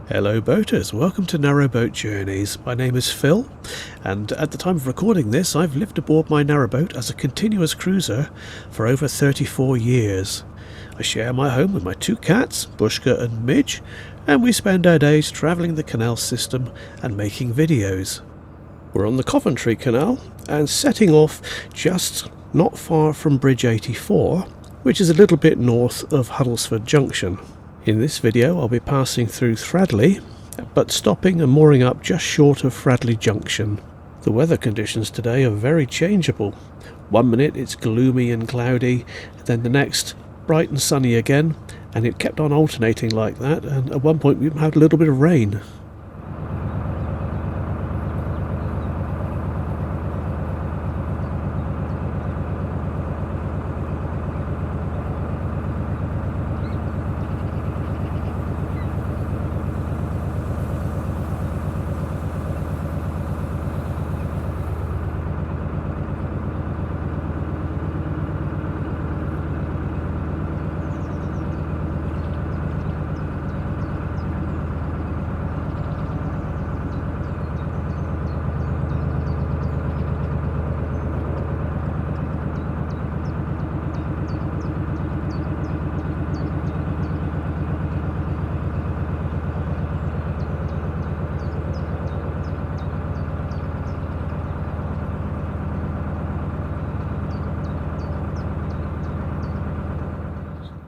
Hello boaters, welcome to Narrowboat Journeys. My name is Phil, and at the time of recording this I've lived aboard my narrowboat as a continuous cruiser for over 34 years. I share my home with my two cats, Bushka and Midge, and we spend our days travelling the canal system and making videos. We're on the Coventry Canal and setting off just not far from Bridge 84, which is a little bit north of Huddlesford Junction. In this video I'll be passing through Fradley, but stopping and mooring up just short of Fradley Junction. The weather conditions today are very changeable. One minute it's gloomy and cloudy, then the next bright and sunny again, and it kept on alternating like that, and at one point we had a little bit of rain.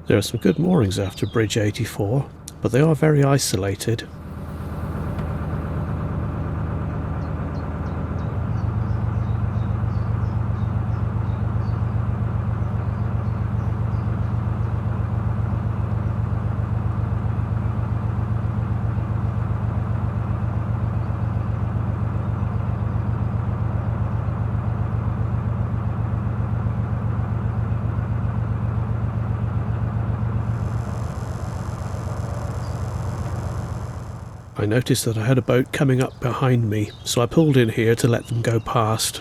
There are some good moorings after Bridge 84, but they are very isolated. I noticed that I had a boat coming up behind me, so I pulled in here to let them go past.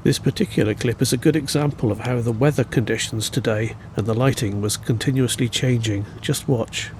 This particular clip is a good example of how the weather conditions today and the lighting was continuously changing. Just watch.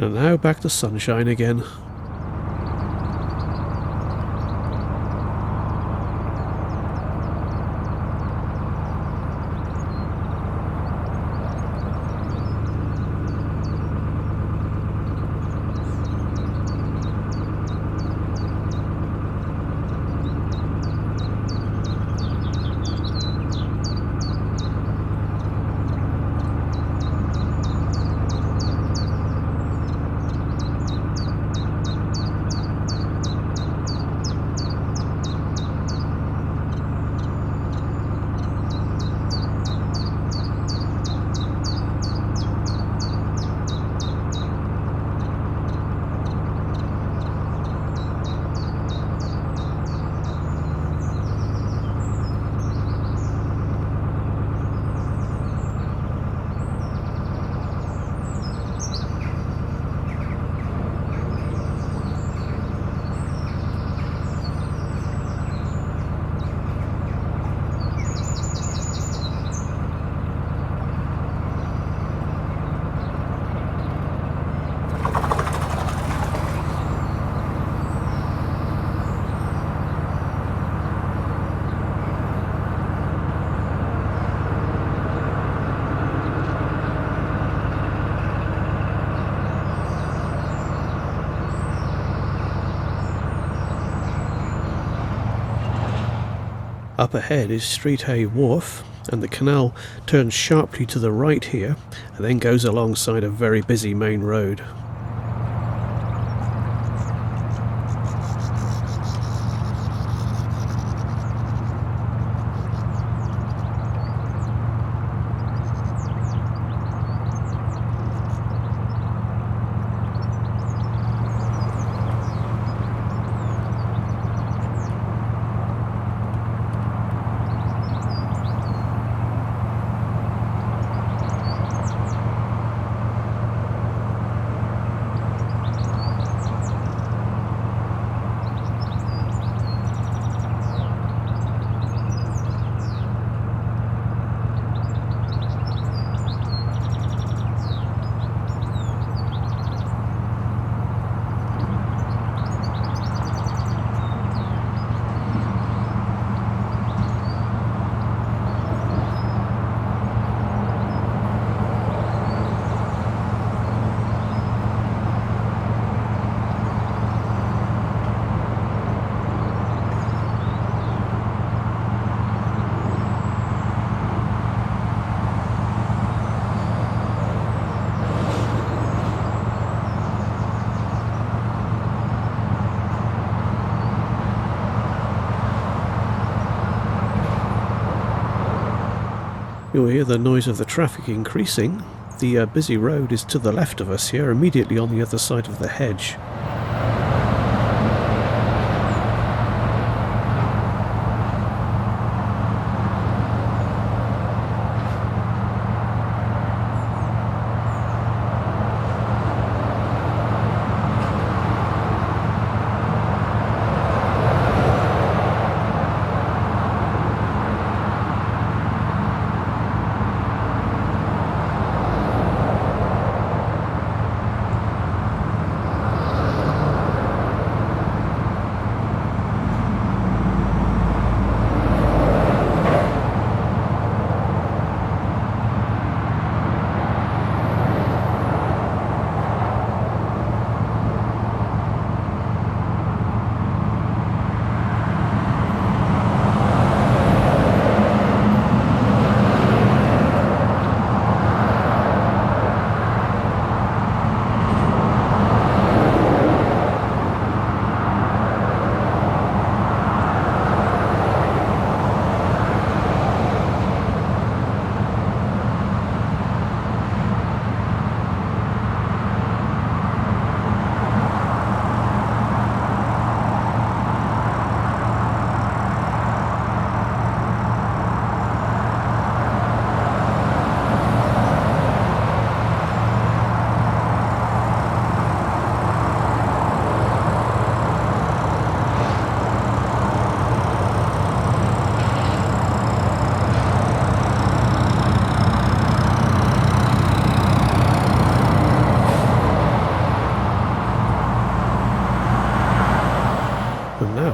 And now back to sunshine again. Up ahead is Streethay wharf, and the canal turns sharply to the right here and then goes alongside a very busy main road. You'll hear the noise of the traffic increasing. The busy road is to the left of us here, immediately on the other side of the hedge.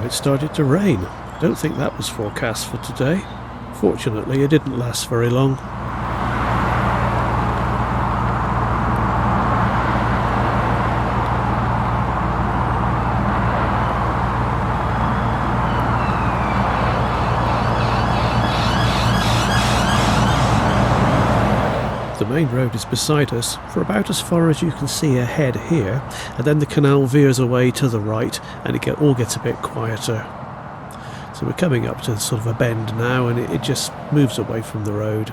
It started to rain. I don't think that was forecast for today. Fortunately, it didn't last very long. The main road is beside us for about as far as you can see ahead here, and then the canal veers away to the right and it all gets a bit quieter. So we're coming up to sort of a bend now, and it just moves away from the road.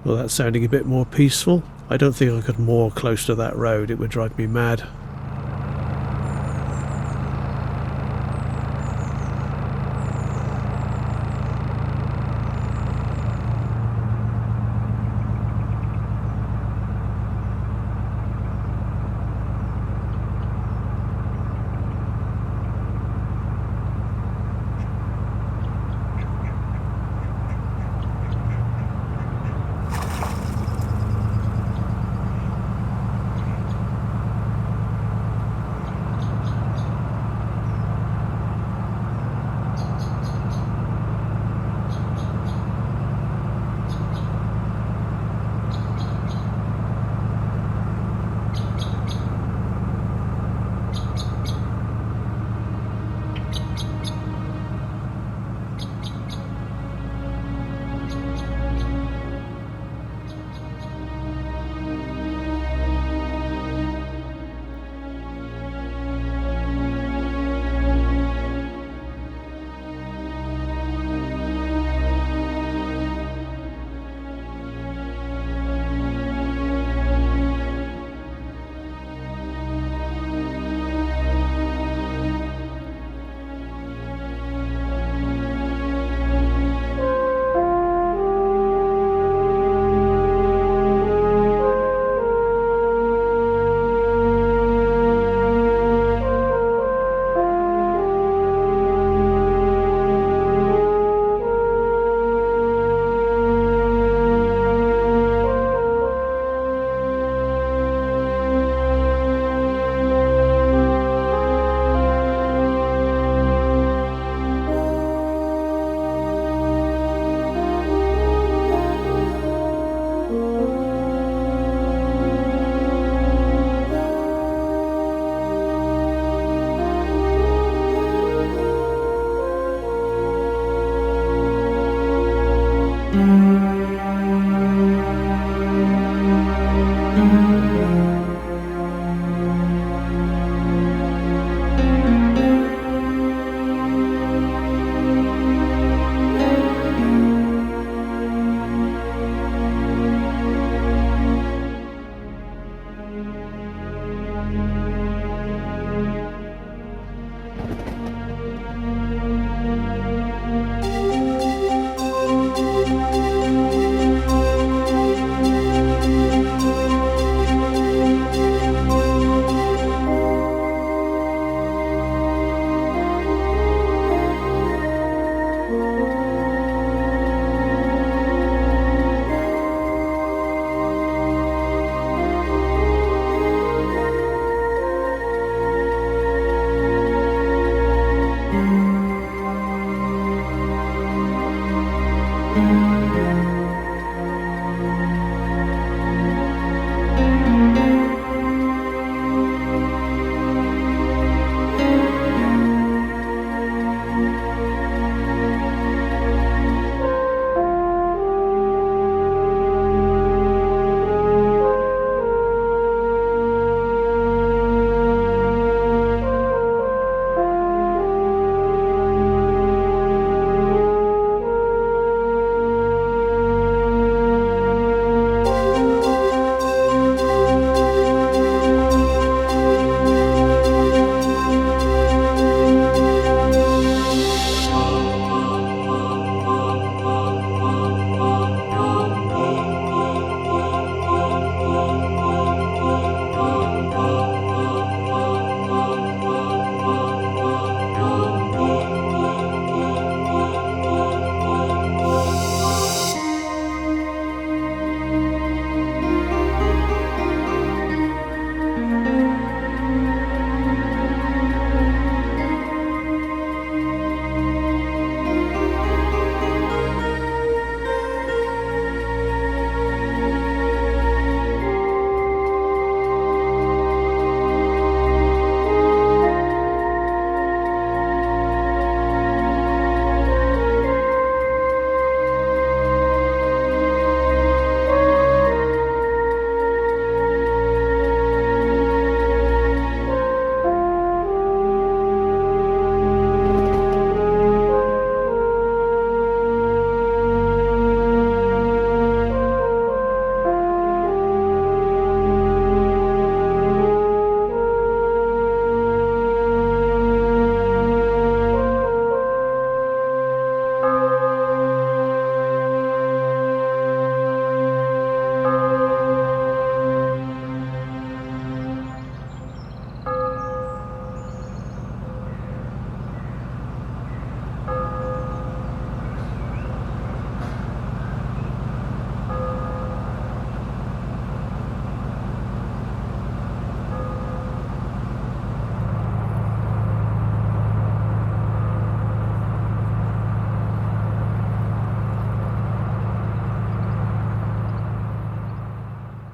Well, that's sounding a bit more peaceful. I don't think I could moor close to that road, it would drive me mad.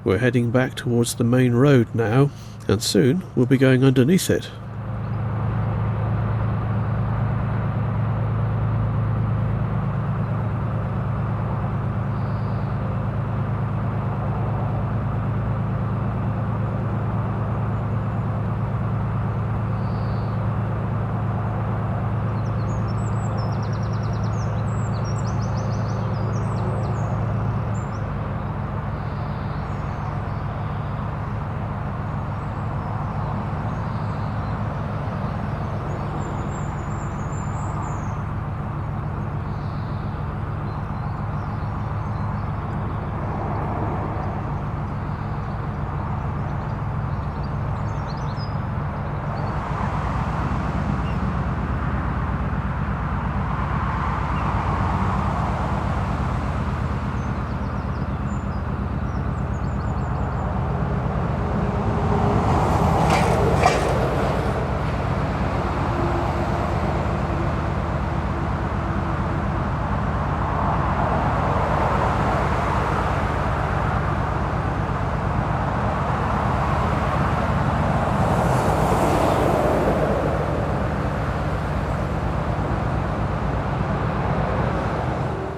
We're heading back towards the main road now, and soon we'll be going underneath it.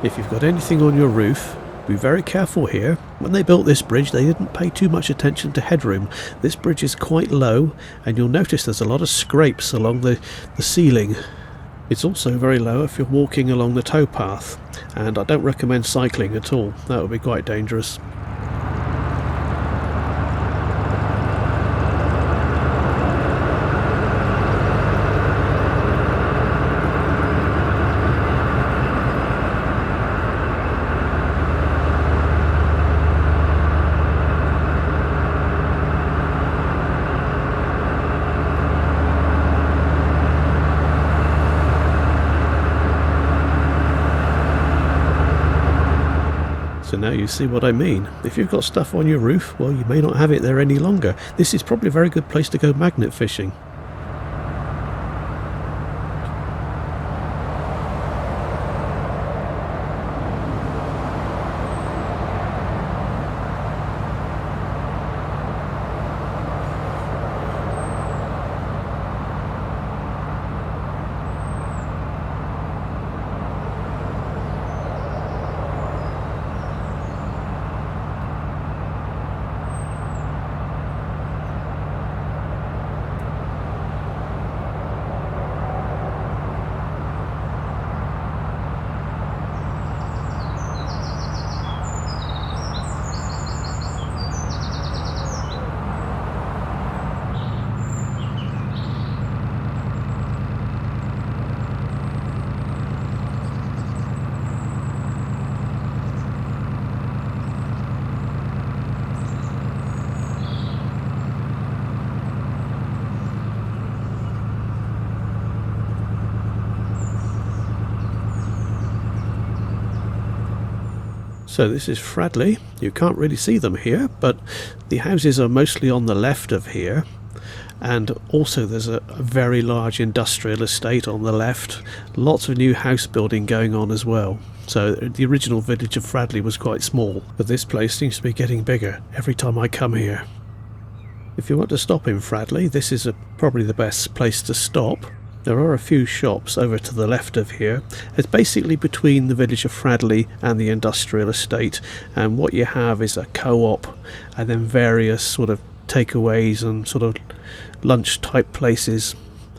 If you've got anything on your roof, be very careful here. When they built this bridge, they didn't pay too much attention to headroom. This bridge is quite low, and you'll notice there's a lot of scrapes along the ceiling. It's also very low if you're walking along the towpath, and I don't recommend cycling at all. That would be quite dangerous. So now you see what I mean. If you've got stuff on your roof, well, you may not have it there any longer. This is probably a very good place to go magnet fishing. So this is Fradley. You can't really see them here, but the houses are mostly on the left of here, and also there's a very large industrial estate on the left. Lots of new house building going on as well. So the original village of Fradley was quite small, but this place seems to be getting bigger every time I come here. If you want to stop in Fradley, this is probably the best place to stop. There are a few shops over to the left of here. It's basically between the village of Fradley and the industrial estate, and what you have is a co-op and then various sort of takeaways and sort of lunch type places,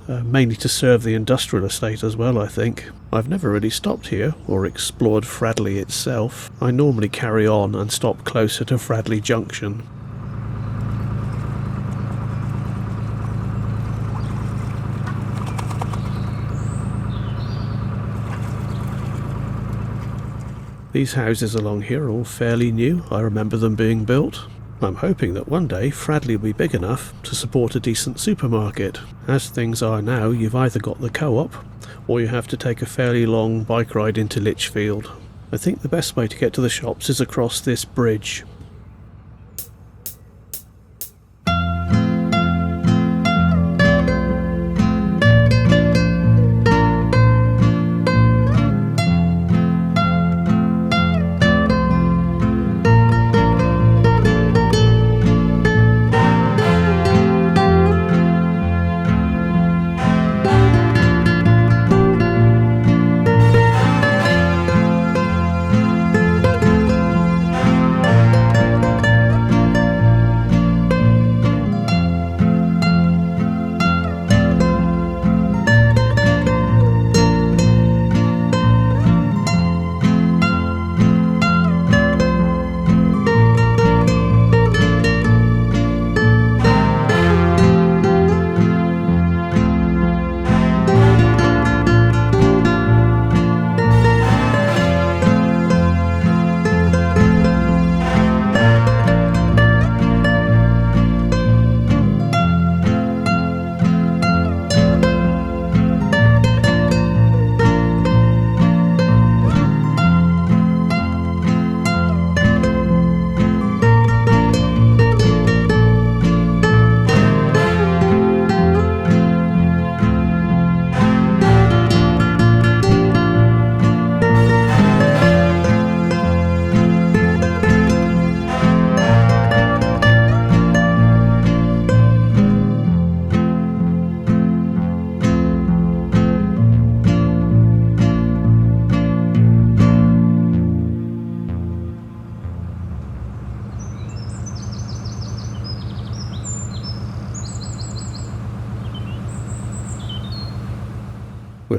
mainly to serve the industrial estate as well, I think. I've never really stopped here or explored Fradley itself. I normally carry on and stop closer to Fradley Junction. These houses along here are all fairly new. I remember them being built. I'm hoping that one day Fradley will be big enough to support a decent supermarket. As things are now, you've either got the co-op or you have to take a fairly long bike ride into Lichfield. I think the best way to get to the shops is across this bridge.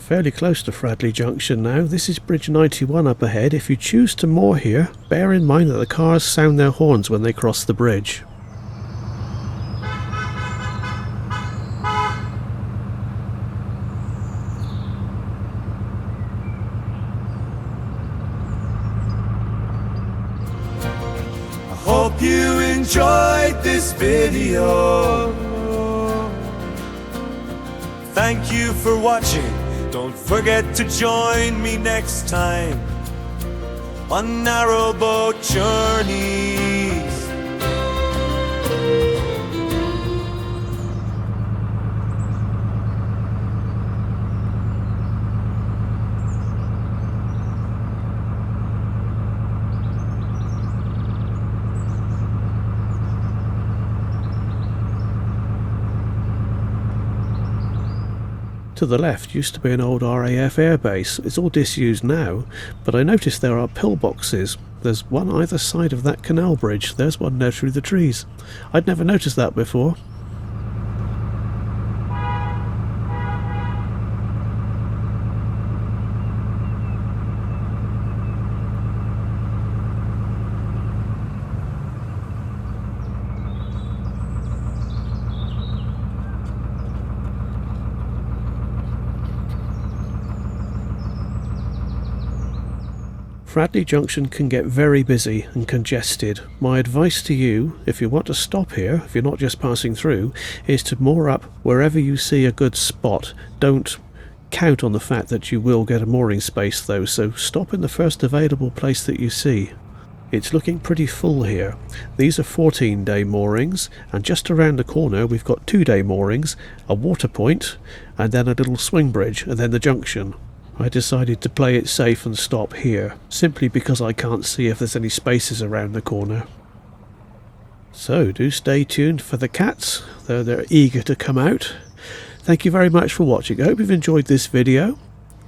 we're fairly close to Fradley Junction now. This is Bridge 91 up ahead. If you choose to moor here, bear in mind that the cars sound their horns when they cross the bridge. Hope you enjoyed this video. Thank you for watching. Don't forget to join me next time on Narrowboat Journeys. To the left used to be an old RAF airbase. It's all disused now, but I noticed there are pillboxes. There's one either side of that canal bridge. There's one there through the trees. I'd never noticed that before. Fradley Junction can get very busy and congested. My advice to you, if you want to stop here, if you're not just passing through, is to moor up wherever you see a good spot. Don't count on the fact that you will get a mooring space though, so stop in the first available place that you see. It's looking pretty full here. These are 14-day moorings, and just around the corner we've got 2-day moorings, a water point, and then a little swing bridge, and then the junction. I decided to play it safe and stop here, simply because I can't see if there's any spaces around the corner. So do stay tuned for the cats, though they're eager to come out. Thank you very much for watching. I hope you've enjoyed this video.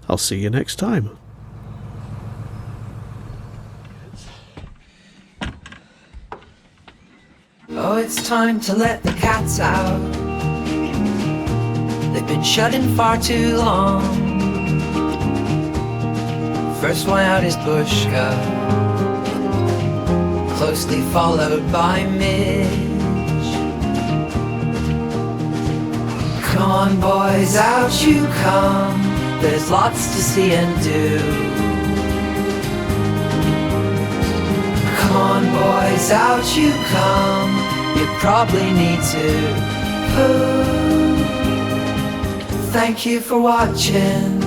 I'll see you next time. Oh, it's time to let the cats out. They've been shut in far too long. First one out is Bushka, closely followed by Midge. Come on boys, out you come. There's lots to see and do. Come on boys, out you come. You probably need to poo. Thank you for watching.